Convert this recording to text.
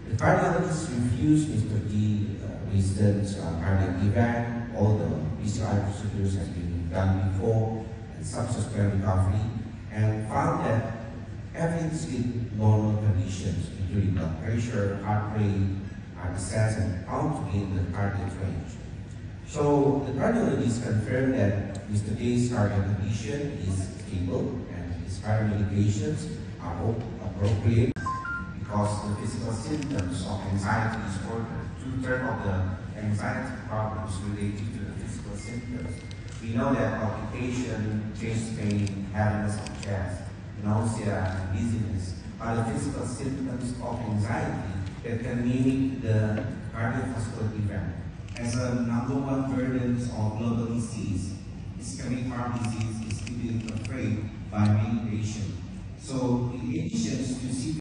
The cardiologist refused Mr. G. Resident's cardiac event. All the PCR procedures have been done before and subsequent recovery, and found that everything is in normal conditions, including blood pressure, heart rate, are assessed and found to be in the cardiac range. So the cardiologist confirmed that Mr. J's cardiac condition is stable and his current medications are appropriate because the physical symptoms of anxiety disorder, 2/3 of the anxiety problems related to the physical symptoms. We know that palpitation, chest pain, heaviness of chest, nausea, and dizziness are the physical symptoms of anxiety that can mimic the cardiovascular event. As a #1 burden of global disease, ischemic heart disease is typically portrayed by many patients. So in addition to